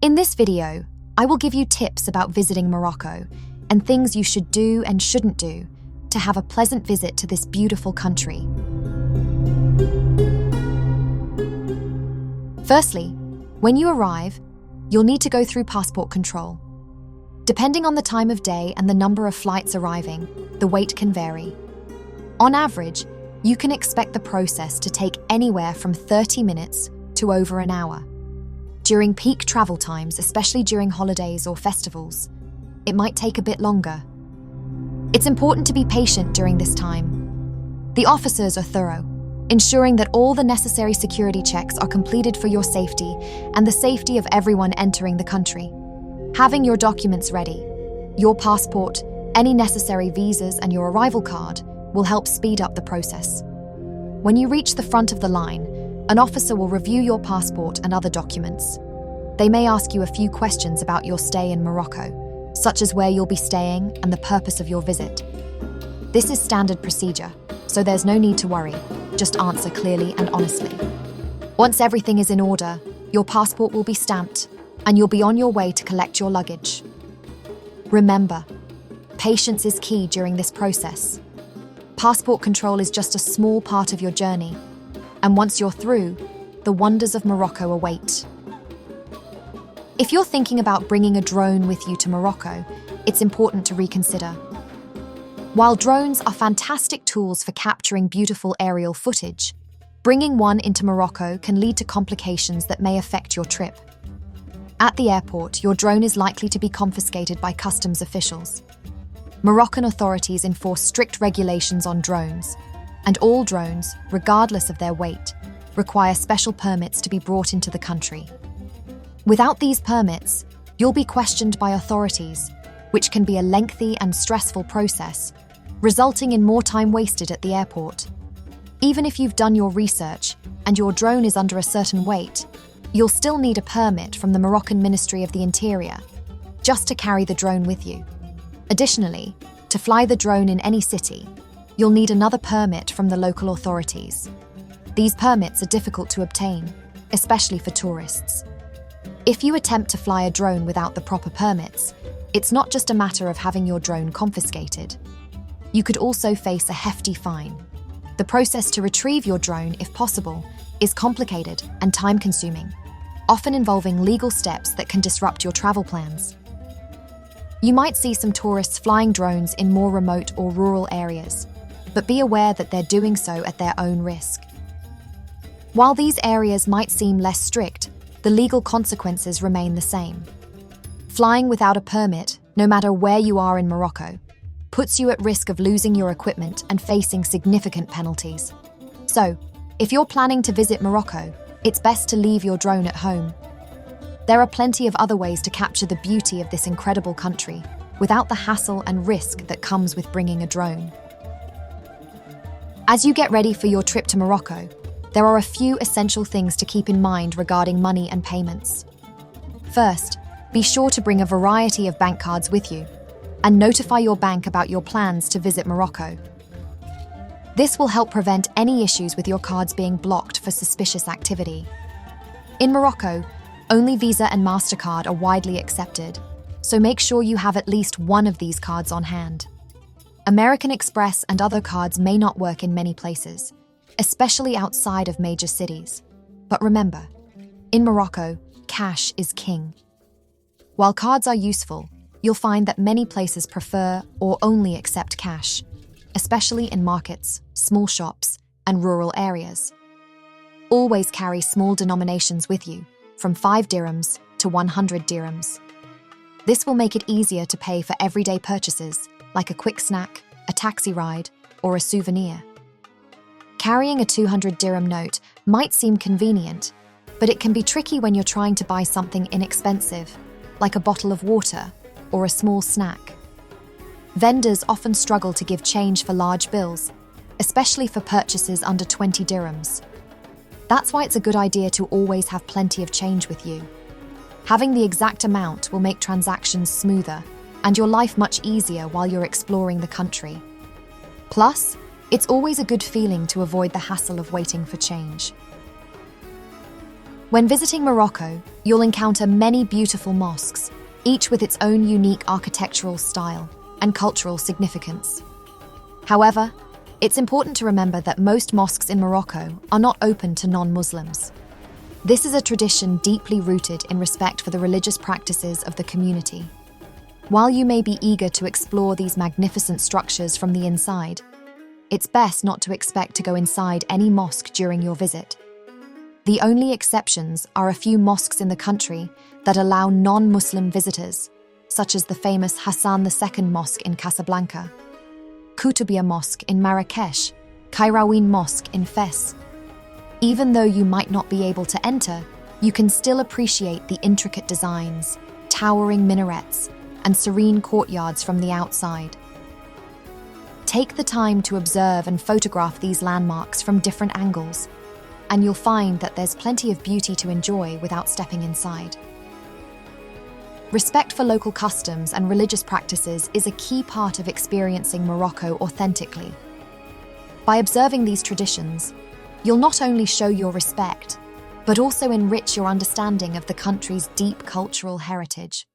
In this video, I will give you tips about visiting Morocco and things you should do and shouldn't do to have a pleasant visit to this beautiful country. Firstly, when you arrive, you'll need to go through passport control. Depending on the time of day and the number of flights arriving, the wait can vary. On average, you can expect the process to take anywhere from 30 minutes to over an hour. During peak travel times, especially during holidays or festivals, it might take a bit longer. It's important to be patient during this time. The officers are thorough, ensuring that all the necessary security checks are completed for your safety and the safety of everyone entering the country. Having your documents ready, your passport, any necessary visas, and your arrival card will help speed up the process. When you reach the front of the line, an officer will review your passport and other documents. They may ask you a few questions about your stay in Morocco, such as where you'll be staying and the purpose of your visit. This is standard procedure, so there's no need to worry. Just answer clearly and honestly. Once everything is in order, your passport will be stamped and you'll be on your way to collect your luggage. Remember, patience is key during this process. Passport control is just a small part of your journey, and once you're through, the wonders of Morocco await. If you're thinking about bringing a drone with you to Morocco, it's important to reconsider. While drones are fantastic tools for capturing beautiful aerial footage, bringing one into Morocco can lead to complications that may affect your trip. At the airport, your drone is likely to be confiscated by customs officials. Moroccan authorities enforce strict regulations on drones, and all drones, regardless of their weight, require special permits to be brought into the country. Without these permits, you'll be questioned by authorities, which can be a lengthy and stressful process, resulting in more time wasted at the airport. Even if you've done your research and your drone is under a certain weight, you'll still need a permit from the Moroccan Ministry of the Interior just to carry the drone with you. Additionally, to fly the drone in any city, you'll need another permit from the local authorities. These permits are difficult to obtain, especially for tourists. If you attempt to fly a drone without the proper permits, it's not just a matter of having your drone confiscated. You could also face a hefty fine. The process to retrieve your drone, if possible, is complicated and time-consuming, often involving legal steps that can disrupt your travel plans. You might see some tourists flying drones in more remote or rural areas, but be aware that they're doing so at their own risk. While these areas might seem less strict, the legal consequences remain the same. Flying without a permit, no matter where you are in Morocco, puts you at risk of losing your equipment and facing significant penalties. So, if you're planning to visit Morocco, it's best to leave your drone at home. There are plenty of other ways to capture the beauty of this incredible country without the hassle and risk that comes with bringing a drone. As you get ready for your trip to Morocco, there are a few essential things to keep in mind regarding money and payments. First, be sure to bring a variety of bank cards with you and notify your bank about your plans to visit Morocco. This will help prevent any issues with your cards being blocked for suspicious activity. In Morocco, only Visa and MasterCard are widely accepted, so make sure you have at least one of these cards on hand. American Express and other cards may not work in many places, especially outside of major cities. But remember, in Morocco, cash is king. While cards are useful, you'll find that many places prefer or only accept cash, especially in markets, small shops, and rural areas. Always carry small denominations with you, from 5 dirhams to 100 dirhams. This will make it easier to pay for everyday purchases, like a quick snack, a taxi ride, or a souvenir. Carrying a 200 dirham note might seem convenient, but it can be tricky when you're trying to buy something inexpensive, like a bottle of water or a small snack. Vendors often struggle to give change for large bills, especially for purchases under 20 dirhams. That's why it's a good idea to always have plenty of change with you. Having the exact amount will make transactions smoother and your life much easier while you're exploring the country. Plus, it's always a good feeling to avoid the hassle of waiting for change. When visiting Morocco, you'll encounter many beautiful mosques, each with its own unique architectural style and cultural significance. However, it's important to remember that most mosques in Morocco are not open to non-Muslims. This is a tradition deeply rooted in respect for the religious practices of the community. While you may be eager to explore these magnificent structures from the inside, it's best not to expect to go inside any mosque during your visit. The only exceptions are a few mosques in the country that allow non-Muslim visitors, such as the famous Hassan II Mosque in Casablanca, Koutoubia Mosque in Marrakesh, Kairouan Mosque in Fes. Even though you might not be able to enter, you can still appreciate the intricate designs, towering minarets, and serene courtyards from the outside. Take the time to observe and photograph these landmarks from different angles, and you'll find that there's plenty of beauty to enjoy without stepping inside. Respect for local customs and religious practices is a key part of experiencing Morocco authentically. By observing these traditions, you'll not only show your respect, but also enrich your understanding of the country's deep cultural heritage.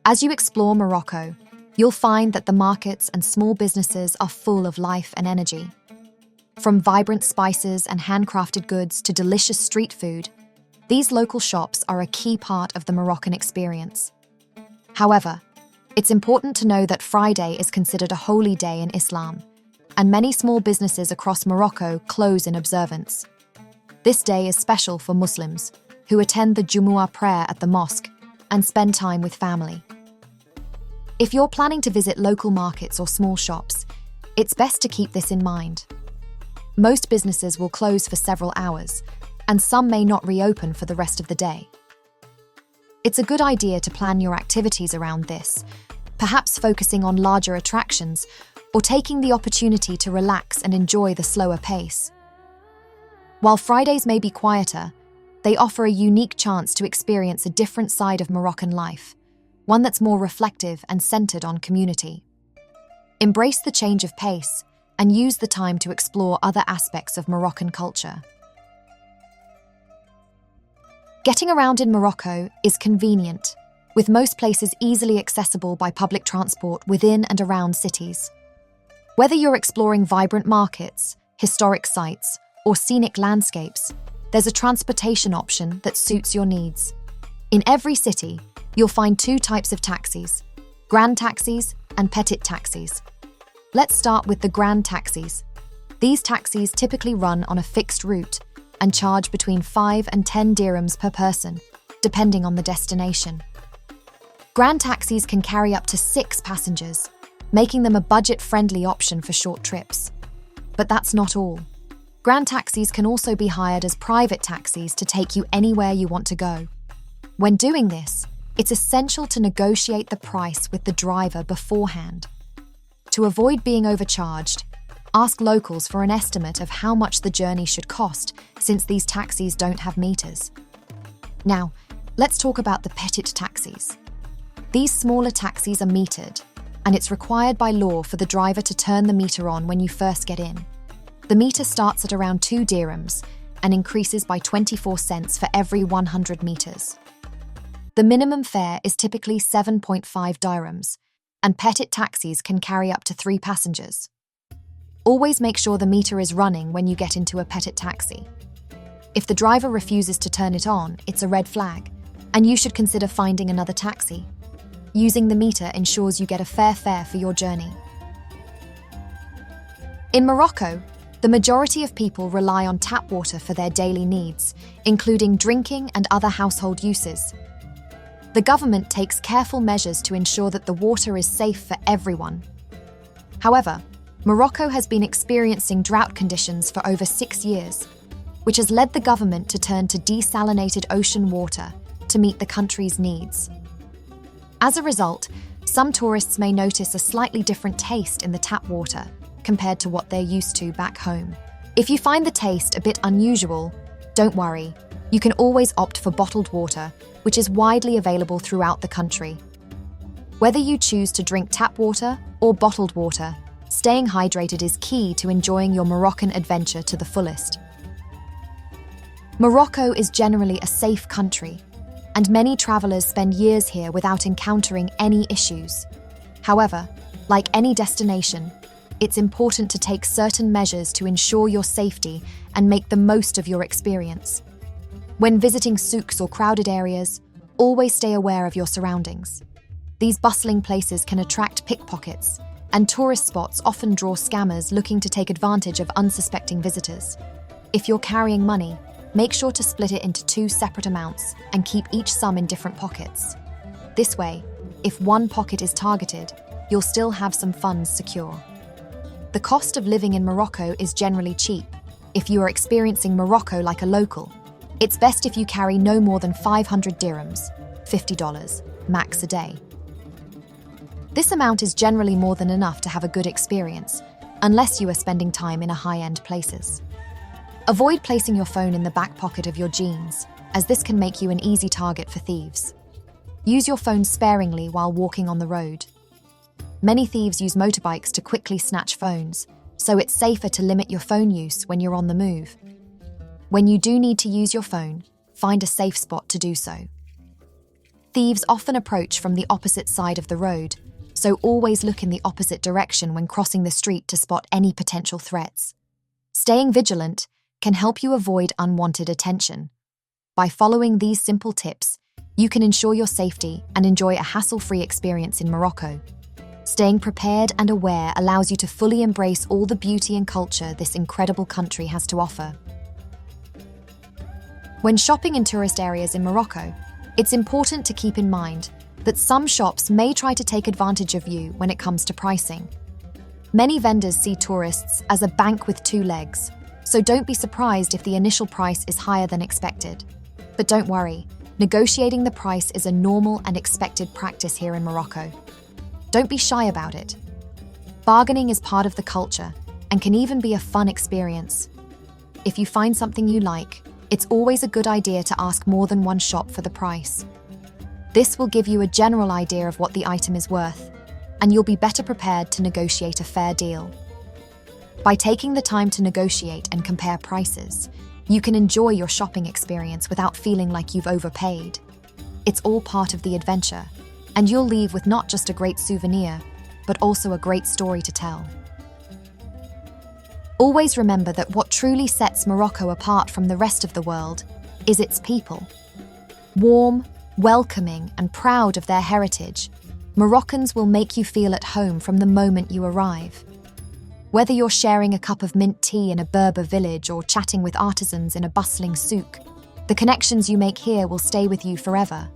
As you explore Morocco, you'll find that the markets and small businesses are full of life and energy. From vibrant spices and handcrafted goods to delicious street food, these local shops are a key part of the Moroccan experience. However, it's important to know that Friday is considered a holy day in Islam, and many small businesses across Morocco close in observance. This day is special for Muslims, who attend the Jumu'ah prayer at the mosque and spend time with family. If you're planning to visit local markets or small shops, it's best to keep this in mind. Most businesses will close for several hours, and some may not reopen for the rest of the day. It's a good idea to plan your activities around this, perhaps focusing on larger attractions or taking the opportunity to relax and enjoy the slower pace. While Fridays may be quieter, they offer a unique chance to experience a different side of Moroccan life, one that's more reflective and centered on community. Embrace the change of pace and use the time to explore other aspects of Moroccan culture. Getting around in Morocco is convenient, with most places easily accessible by public transport within and around cities. Whether you're exploring vibrant markets, historic sites, or scenic landscapes, there's a transportation option that suits your needs. In every city, you'll find two types of taxis: grand taxis and petit taxis. Let's start with the grand taxis. These taxis typically run on a fixed route and charge between 5 and 10 dirhams per person, depending on the destination. Grand taxis can carry up to 6 passengers, making them a budget-friendly option for short trips. But that's not all. Grand taxis can also be hired as private taxis to take you anywhere you want to go. When doing this, it's essential to negotiate the price with the driver beforehand. To avoid being overcharged, ask locals for an estimate of how much the journey should cost, since these taxis don't have meters. Now, let's talk about the petit taxis. These smaller taxis are metered, and it's required by law for the driver to turn the meter on when you first get in. The meter starts at around 2 dirhams and increases by 24 cents for every 100 meters. The minimum fare is typically 7.5 dirhams, and petit taxis can carry up to 3 passengers. Always make sure the meter is running when you get into a petit taxi. If the driver refuses to turn it on, it's a red flag, and you should consider finding another taxi. Using the meter ensures you get a fair fare for your journey. In Morocco, the majority of people rely on tap water for their daily needs, including drinking and other household uses. The government takes careful measures to ensure that the water is safe for everyone. However, Morocco has been experiencing drought conditions for over 6 years, which has led the government to turn to desalinated ocean water to meet the country's needs. As a result, some tourists may notice a slightly different taste in the tap water compared to what they're used to back home. If you find the taste a bit unusual, don't worry. You can always opt for bottled water, which is widely available throughout the country. Whether you choose to drink tap water or bottled water, staying hydrated is key to enjoying your Moroccan adventure to the fullest. Morocco is generally a safe country, and many travelers spend years here without encountering any issues. However, like any destination, it's important to take certain measures to ensure your safety and make the most of your experience. When visiting souks or crowded areas, always stay aware of your surroundings. These bustling places can attract pickpockets, and tourist spots often draw scammers looking to take advantage of unsuspecting visitors. If you're carrying money, make sure to split it into 2 separate amounts and keep each sum in different pockets. This way, if one pocket is targeted, you'll still have some funds secure. The cost of living in Morocco is generally cheap. If you are experiencing Morocco like a local, it's best if you carry no more than 500 dirhams, $50, max a day. This amount is generally more than enough to have a good experience, unless you are spending time in high-end places. Avoid placing your phone in the back pocket of your jeans, as this can make you an easy target for thieves. Use your phone sparingly while walking on the road. Many thieves use motorbikes to quickly snatch phones, so it's safer to limit your phone use when you're on the move. When you do need to use your phone, find a safe spot to do so. Thieves often approach from the opposite side of the road, so always look in the opposite direction when crossing the street to spot any potential threats. Staying vigilant can help you avoid unwanted attention. By following these simple tips, you can ensure your safety and enjoy a hassle-free experience in Morocco. Staying prepared and aware allows you to fully embrace all the beauty and culture this incredible country has to offer. When shopping in tourist areas in Morocco, it's important to keep in mind that some shops may try to take advantage of you when it comes to pricing. Many vendors see tourists as a bank with 2 legs, so don't be surprised if the initial price is higher than expected. But don't worry, negotiating the price is a normal and expected practice here in Morocco. Don't be shy about it. Bargaining is part of the culture and can even be a fun experience. If you find something you like, it's always a good idea to ask more than one shop for the price. This will give you a general idea of what the item is worth, and you'll be better prepared to negotiate a fair deal. By taking the time to negotiate and compare prices, you can enjoy your shopping experience without feeling like you've overpaid. It's all part of the adventure, and you'll leave with not just a great souvenir, but also a great story to tell. Always remember that what truly sets Morocco apart from the rest of the world is its people. Warm, welcoming, and proud of their heritage, Moroccans will make you feel at home from the moment you arrive. Whether you're sharing a cup of mint tea in a Berber village or chatting with artisans in a bustling souk, the connections you make here will stay with you forever.